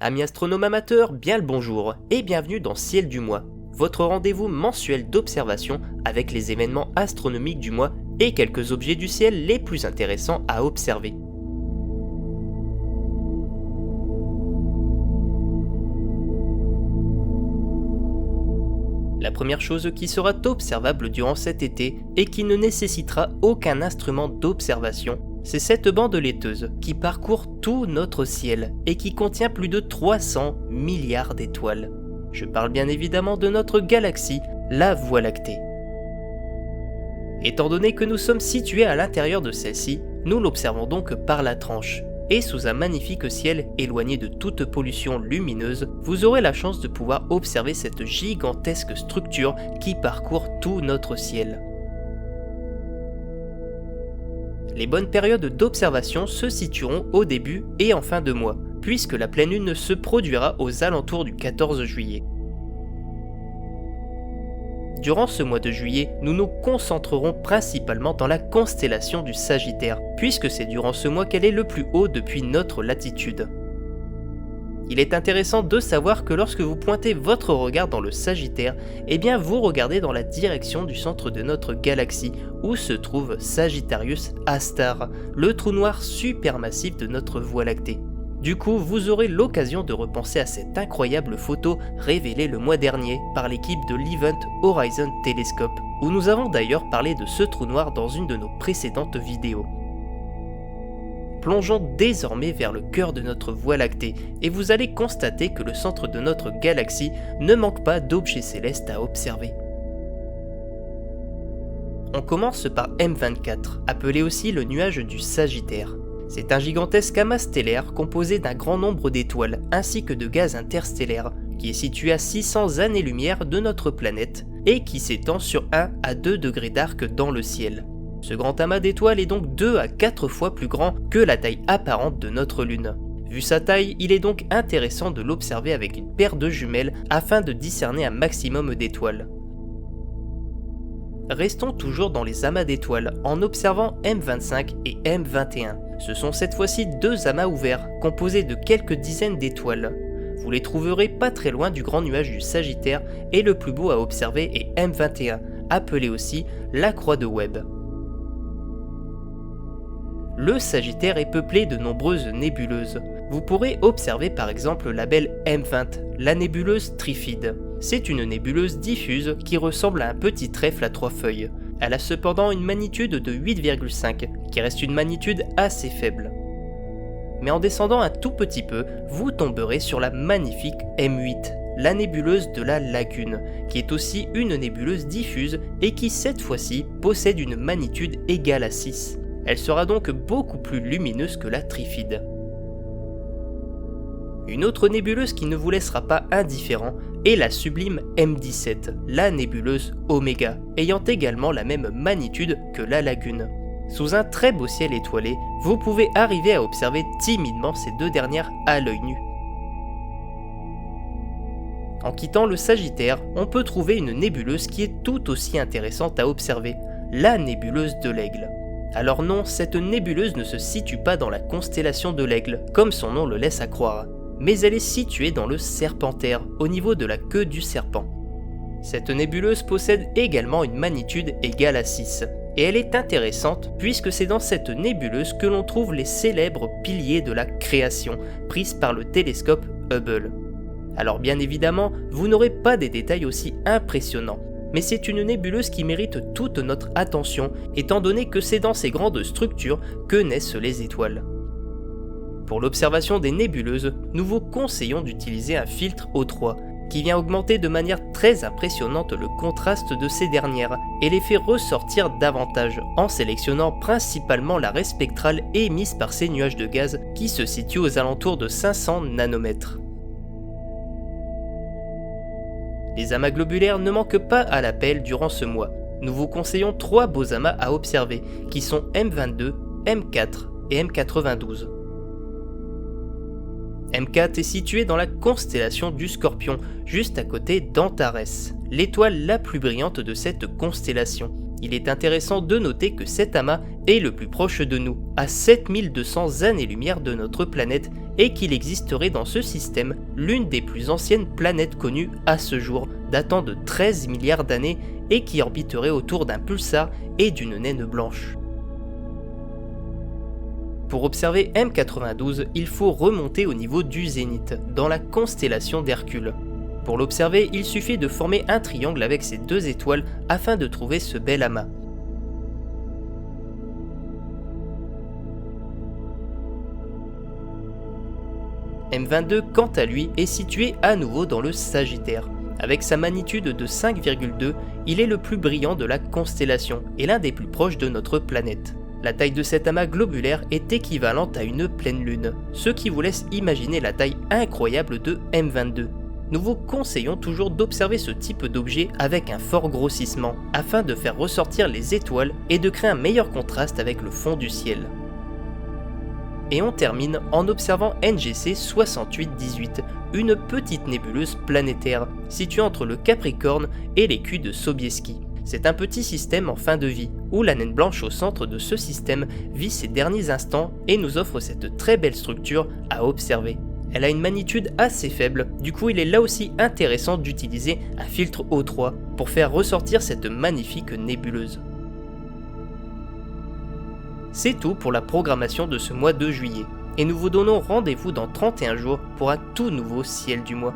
Amis astronomes amateurs, bien le bonjour et bienvenue dans Ciel du mois, votre rendez-vous mensuel d'observation avec les événements astronomiques du mois et quelques objets du ciel les plus intéressants à observer. La première chose qui sera observable durant cet été et qui ne nécessitera aucun instrument d'observation, c'est cette bande laiteuse qui parcourt tout notre ciel et qui contient plus de 300 milliards d'étoiles. Je parle bien évidemment de notre galaxie, la Voie lactée. Étant donné que nous sommes situés à l'intérieur de celle-ci, nous l'observons donc par la tranche. Et sous un magnifique ciel éloigné de toute pollution lumineuse, vous aurez la chance de pouvoir observer cette gigantesque structure qui parcourt tout notre ciel. Les bonnes périodes d'observation se situeront au début et en fin de mois, puisque la pleine lune se produira aux alentours du 14 juillet. Durant ce mois de juillet, nous nous concentrerons principalement dans la constellation du Sagittaire, puisque c'est durant ce mois qu'elle est le plus haut depuis notre latitude. Il est intéressant de savoir que lorsque vous pointez votre regard dans le Sagittaire, eh bien vous regardez dans la direction du centre de notre galaxie, où se trouve Sagittarius A Star, le trou noir supermassif de notre Voie lactée. Du coup, vous aurez l'occasion de repenser à cette incroyable photo révélée le mois dernier par l'équipe de l'Event Horizon Telescope, où nous avons d'ailleurs parlé de ce trou noir dans une de nos précédentes vidéos. Plongeons désormais vers le cœur de notre Voie lactée, et vous allez constater que le centre de notre galaxie ne manque pas d'objets célestes à observer. On commence par M24, appelé aussi le nuage du Sagittaire. C'est un gigantesque amas stellaire composé d'un grand nombre d'étoiles ainsi que de gaz interstellaires qui est situé à 600 années-lumière de notre planète et qui s'étend sur 1 à 2 degrés d'arc dans le ciel. Ce grand amas d'étoiles est donc 2 à 4 fois plus grand que la taille apparente de notre Lune. Vu sa taille, il est donc intéressant de l'observer avec une paire de jumelles afin de discerner un maximum d'étoiles. Restons toujours dans les amas d'étoiles en observant M25 et M21. Ce sont cette fois-ci deux amas ouverts, composés de quelques dizaines d'étoiles. Vous les trouverez pas très loin du grand nuage du Sagittaire et le plus beau à observer est M21, appelé aussi la croix de Webb. Le Sagittaire est peuplé de nombreuses nébuleuses. Vous pourrez observer par exemple la belle M20, la nébuleuse Trifide. C'est une nébuleuse diffuse qui ressemble à un petit trèfle à 3 feuilles. Elle a cependant une magnitude de 8,5, qui reste une magnitude assez faible. Mais en descendant un tout petit peu, vous tomberez sur la magnifique M8, la nébuleuse de la Lagune, qui est aussi une nébuleuse diffuse et qui cette fois-ci possède une magnitude égale à 6. Elle sera donc beaucoup plus lumineuse que la Trifide. Une autre nébuleuse qui ne vous laissera pas indifférent est la sublime M17, la nébuleuse Oméga, ayant également la même magnitude que la Lagune. Sous un très beau ciel étoilé, vous pouvez arriver à observer timidement ces deux dernières à l'œil nu. En quittant le Sagittaire, on peut trouver une nébuleuse qui est tout aussi intéressante à observer, la nébuleuse de l'Aigle. Alors non, cette nébuleuse ne se situe pas dans la constellation de l'Aigle, comme son nom le laisse à croire, mais elle est située dans le Serpentaire, au niveau de la queue du serpent. Cette nébuleuse possède également une magnitude égale à 6, et elle est intéressante puisque c'est dans cette nébuleuse que l'on trouve les célèbres piliers de la création, prises par le télescope Hubble. Alors bien évidemment, vous n'aurez pas des détails aussi impressionnants, mais c'est une nébuleuse qui mérite toute notre attention, étant donné que c'est dans ces grandes structures que naissent les étoiles. Pour l'observation des nébuleuses, nous vous conseillons d'utiliser un filtre O3, qui vient augmenter de manière très impressionnante le contraste de ces dernières et les fait ressortir davantage, en sélectionnant principalement la raie spectrale émise par ces nuages de gaz qui se situent aux alentours de 500 nanomètres. Les amas globulaires ne manquent pas à l'appel durant ce mois. Nous vous conseillons 3 beaux amas à observer, qui sont M22, M4 et M92. M4 est situé dans la constellation du Scorpion, juste à côté d'Antares, l'étoile la plus brillante de cette constellation. Il est intéressant de noter que cet amas est le plus proche de nous, à 7200 années-lumière de notre planète, et qu'il existerait dans ce système l'une des plus anciennes planètes connues à ce jour, datant de 13 milliards d'années et qui orbiterait autour d'un pulsar et d'une naine blanche. Pour observer M92, il faut remonter au niveau du zénith, dans la constellation d'Hercule. Pour l'observer, il suffit de former un triangle avec ces deux étoiles afin de trouver ce bel amas. M22, quant à lui, est situé à nouveau dans le Sagittaire. Avec sa magnitude de 5,2, il est le plus brillant de la constellation et l'un des plus proches de notre planète. La taille de cet amas globulaire est équivalente à une pleine lune, ce qui vous laisse imaginer la taille incroyable de M22. Nous vous conseillons toujours d'observer ce type d'objet avec un fort grossissement, afin de faire ressortir les étoiles et de créer un meilleur contraste avec le fond du ciel. Et on termine en observant NGC 6818, une petite nébuleuse planétaire située entre le Capricorne et l'écu de Sobieski. C'est un petit système en fin de vie, où la naine blanche au centre de ce système vit ses derniers instants et nous offre cette très belle structure à observer. Elle a une magnitude assez faible, du coup il est là aussi intéressant d'utiliser un filtre O3 pour faire ressortir cette magnifique nébuleuse. C'est tout pour la programmation de ce mois de juillet, et nous vous donnons rendez-vous dans 31 jours pour un tout nouveau ciel du mois.